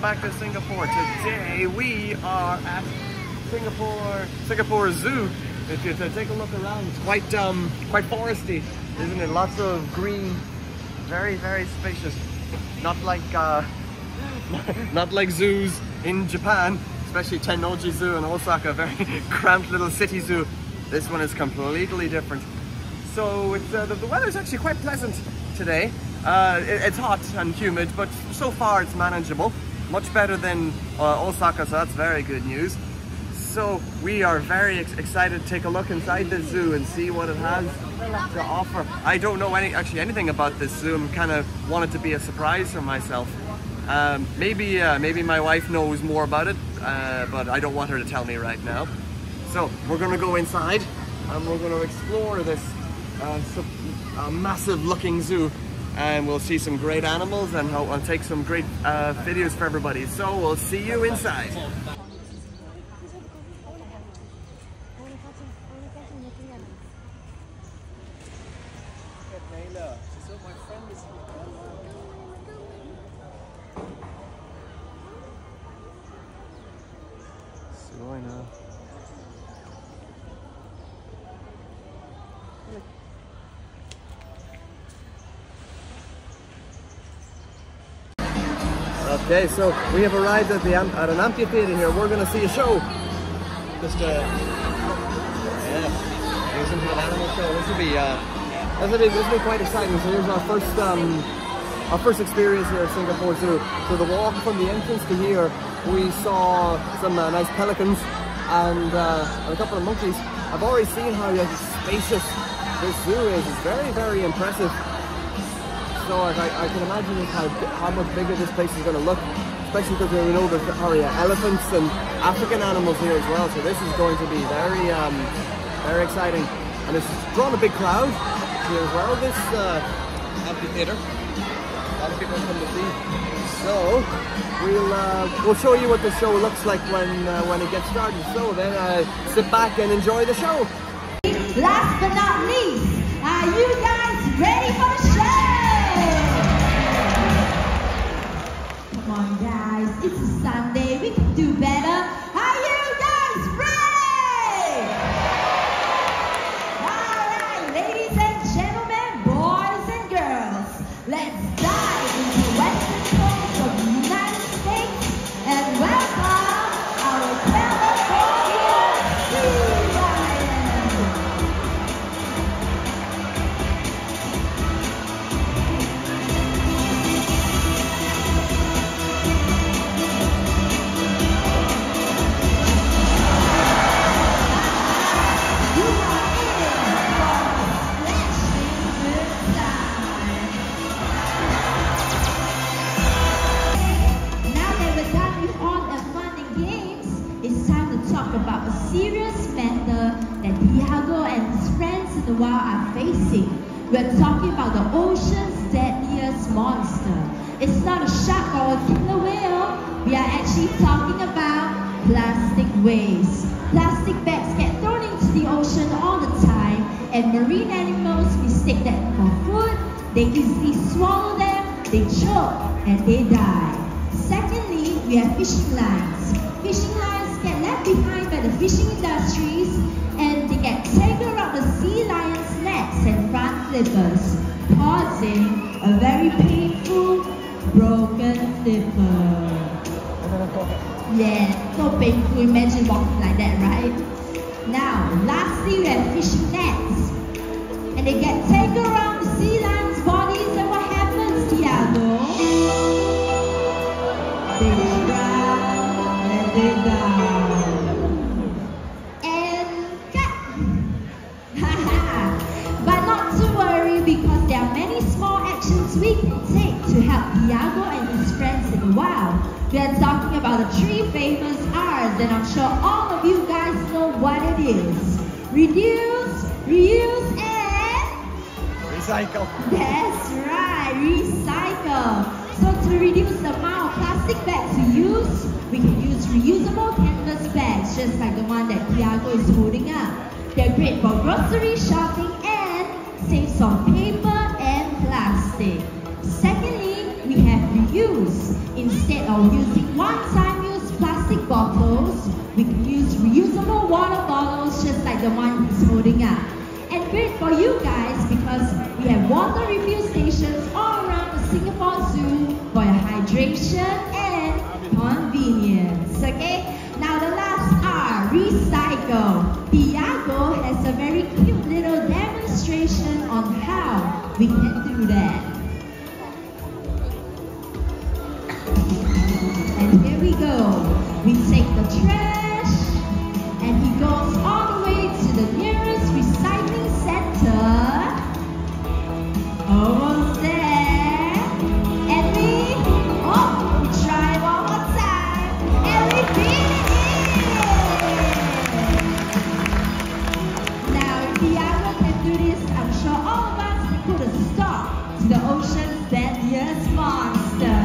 back to Singapore. Today we are at Singapore Zoo. If you take a look around, it's quite foresty, isn't it? Lots of green, very spacious. Not like not like zoos in Japan, especially Tennoji Zoo in Osaka, very cramped little city zoo. This one is completely different. So it's, the weather's actually quite pleasant today. It's hot and humid, but so far it's manageable. Much better than Osaka, so that's very good news. So we are very excited to take a look inside this zoo and see what it has to offer. I don't know anything about this zoo. I'm kind of want it to be a surprise for myself. Maybe my wife knows more about it, but I don't want her to tell me right now. So we're gonna go inside and we're gonna explore this massive looking zoo, and we'll see some great animals, and I'll take some great videos for everybody. So we'll see you inside. Okay, so we have arrived at an amphitheater here. We're going to see a show. Just yeah, listen to an animal show. This will be quite exciting. So here's our first experience here at Singapore Zoo. So the walk from the entrance to here, we saw some nice pelicans and a couple of monkeys. I've already seen how spacious this zoo is. It's very impressive. So I can imagine how much bigger this place is going to look, especially because we know there's elephants and African animals here as well. So this is going to be very exciting, and it's drawn a big crowd here as well. This amphitheater, a lot of people come to see. So we'll show you what the show looks like when it gets started. So then sit back and enjoy the show. Last but not least, are you guys ready for the show? Come on guys, it's a Sunday, we can do better. Are you guys ready? Alright, ladies and gentlemen, boys and girls, let's dive into the western coast of the United States and welcome our California sea lion. About a serious matter that Diego and his friends in the wild are facing. We're talking about the ocean's deadliest monster. It's not a shark or a killer whale. We are actually talking about plastic waste. Plastic bags get thrown into the ocean all the time, and marine animals mistake that for food. They easily swallow them, they choke, and they die. Secondly, we have fishing lines. Fishing lines get left behind by the fishing industries, and they get tangled around the sea lion's necks and front flippers, causing a very painful broken flipper. Yeah, so painful. Imagine walking like that, right? Now, lastly, we have fishing nets, and they get tangled around the sea lion's bodies, and what happens, Tiago? They drown and they die. But not to worry, because there are many small actions we can take to help Diego and his friends in the wild. We are talking about the three famous R's, and I'm sure all of you guys know what it is. Reduce, reuse, and recycle. That's right, recycle. So to reduce the amount of plastic bags we use, we can use reusable canvas bags, just like the one that Diego is holding up. They're great for grocery shopping and saves on paper and plastic. Secondly, we have use. Instead of using one-time use plastic bottles, we can use reusable water bottles just like the one he's holding up. And great for you guys because we have water refill stations all around the Singapore Zoo for your hydration and convenience. Okay? Now the last R, recycle. Tiago has a very cute little demonstration on how we can do that. And here we go. We take the trash and he goes all the way to the nearest recycling center. Almost there. And we try one more time. And we finish it. Now if Tiago can do this, I'm sure all of us can put a stop to the ocean's deadliest monster.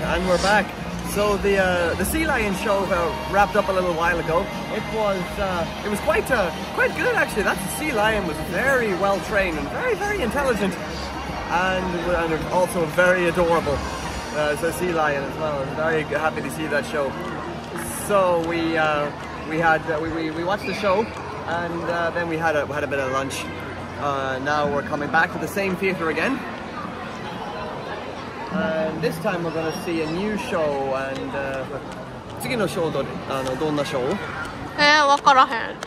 And we're back. So the sea lion show wrapped up a little while ago. It was quite good actually. That sea lion was very well trained and very intelligent, and also very adorable. As a sea lion as well. I'm very happy to see that show. So we watched the show, and then we had a bit of lunch. Now we're coming back to the same theatre again. And this time we're going to see a new show, and 次のショーどんなショー？わからへん。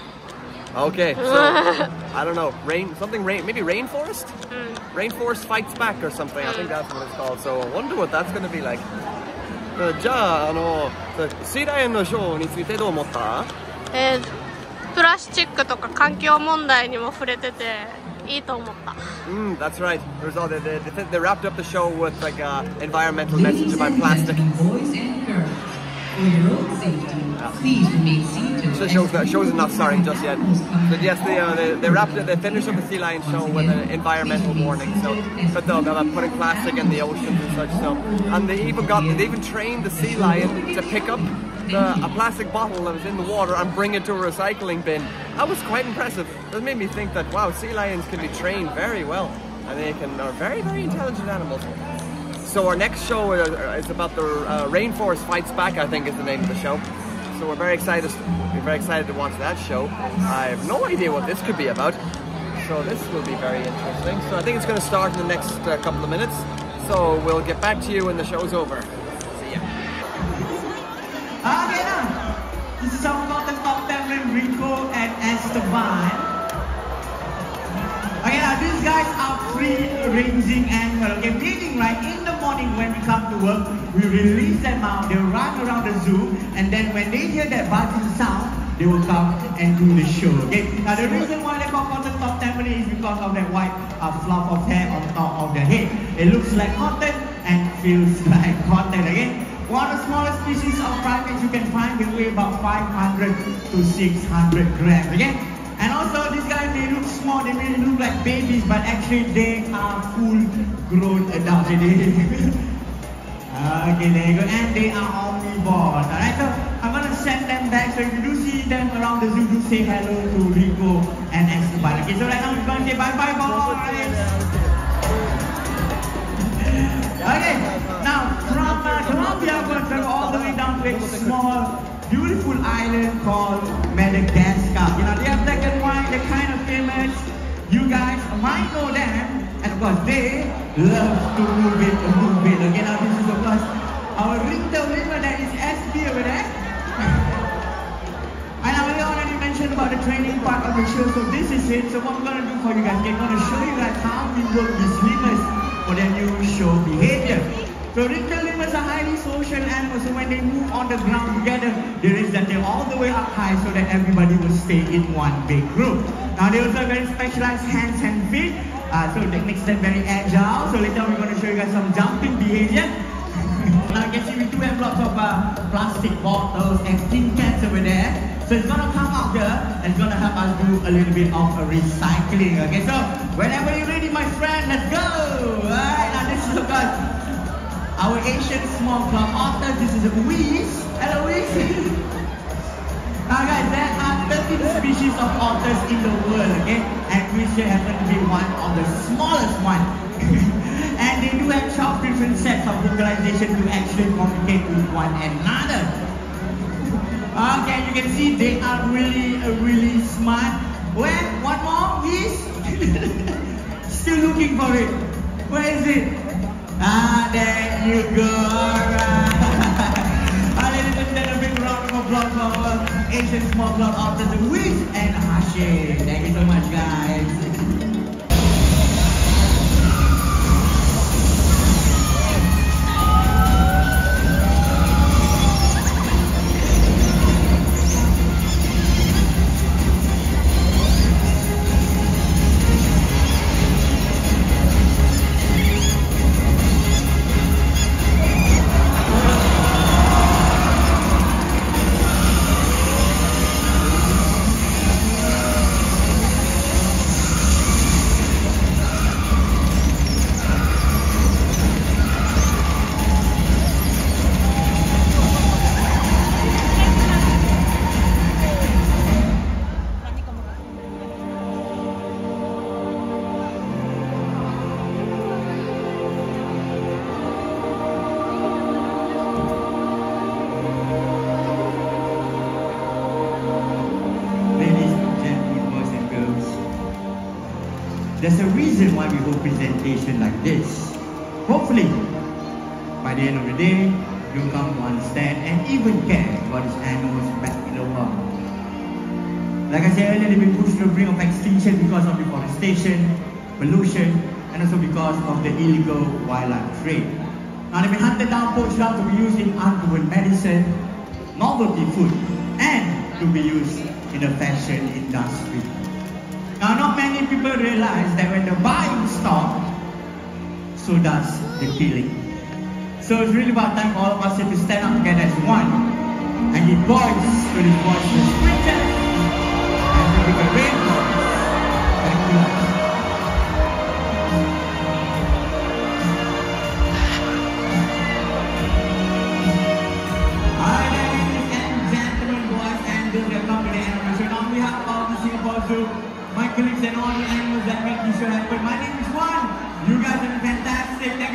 Okay, so I don't know, maybe Rainforest? Rainforest Fights Back or something, I think that's what it's called. So I wonder what that's going to be like. じゃあシーライオンのショーについてどう思った？プラスチックとか環境問題にも触れてていいと思った。That's right. They wrapped up the show with like an environmental message about plastic. So the show's not starting just yet. But yes, they finished up the sea lion show with an environmental warning. So, but about putting plastic in the oceans and such. So, and they even trained the sea lion to pick up a plastic bottle that was in the water and bring it to a recycling bin. That was quite impressive. That made me think that wow, sea lions can be trained very well, and they are very intelligent animals. So our next show is about the Rainforest Fights Back, I think is the name of the show. So we're very excited. We're very excited to watch that show. I have no idea what this could be about. So this will be very interesting. So I think it's going to start in the next couple of minutes. So we'll get back to you when the show's over. See ya. Okay, now this is our top 10 with Rico and Esteban. Okay, now these guys are free-ranging animals. Okay, meaning right in the morning when we come to work, we release them out. They run around the zoo, and then when they hear that buzzing sound, they will come and do the show. Okay, now the reason why they call cotton top family is because of that white fluff of hair on top of their head. It looks like cotton and feels like cotton. Again, one of the smallest species of primates you can find. They weigh about 500 to 600 grams. Again. And also, these guys, they look small, they may look like babies, but actually they are full-grown adults. Okay, there you go. And they are omnivores. Alright, so I'm going to send them back. So if you do see them around the zoo, do say hello to Rico and Esteban. Okay, so right now we're going to say bye-bye, boys. Okay, now from Colombia, we're going to travel all the way down to a small, beautiful island called Madagascar. You know, they are black and white, they're kind of famous. You guys might know them, and of course they love to move it. Okay, now this is of course our ringtail lemur, that is SB over there. And I already mentioned about the training part of the show, so this is it. So what we're gonna do for you guys, we're gonna show you guys how we work these lemurs for their new show behavior. So ringtail lemurs are highly social animals, so when they move on the ground together, they raise their tail all the way up high so that everybody will stay in one big group. Now they also have very specialized hands and feet, so that makes them very agile. So later we're going to show you guys some jumping behavior. Now you can see we do have lots of plastic bottles and tin cans over there. So it's going to come out here and it's going to help us do a little bit of recycling. Okay, so whenever you're ready, my friend, let's go! Alright, now this is about our Asian small club otter. This is a Whiz. Hello, Whiz. Now guys, there are 13 species of otters in the world, okay? And Whiz here happens to be one of the smallest ones. And they do have 12 different sets of vocalization to actually communicate with one another. Okay, you can see they are really smart. Where? One more, Whiz? Still looking for it. Where is it? Ah, there you go. Alright. Ladies and gentlemen, a big round of applause for our Asian small club otters, Whiz and Hashim. Thank you so much, guys. There's a reason why we hold presentation like this. Hopefully, by the end of the day, you'll come to understand and even care about these animals back in the wild. Like I said earlier, they've been pushed to the brink of extinction because of deforestation, pollution, and also because of the illegal wildlife trade. Now they've been hunted down, poached down to be used in unproven medicine, novelty food, and to be used in the fashion industry. Now, not many people realize that when the buying stops, so does the killing. So it's really about time for all of us here to stand up together as one and give voice to this voiceless creature and to make a great noise. Thank you. Alright, ladies and gentlemen, boys and girls, welcome to the end of the show. On behalf of the Singapore Zoo, my colleagues and all the animals that make this show happen. My name is Juan. You guys are fantastic. Thank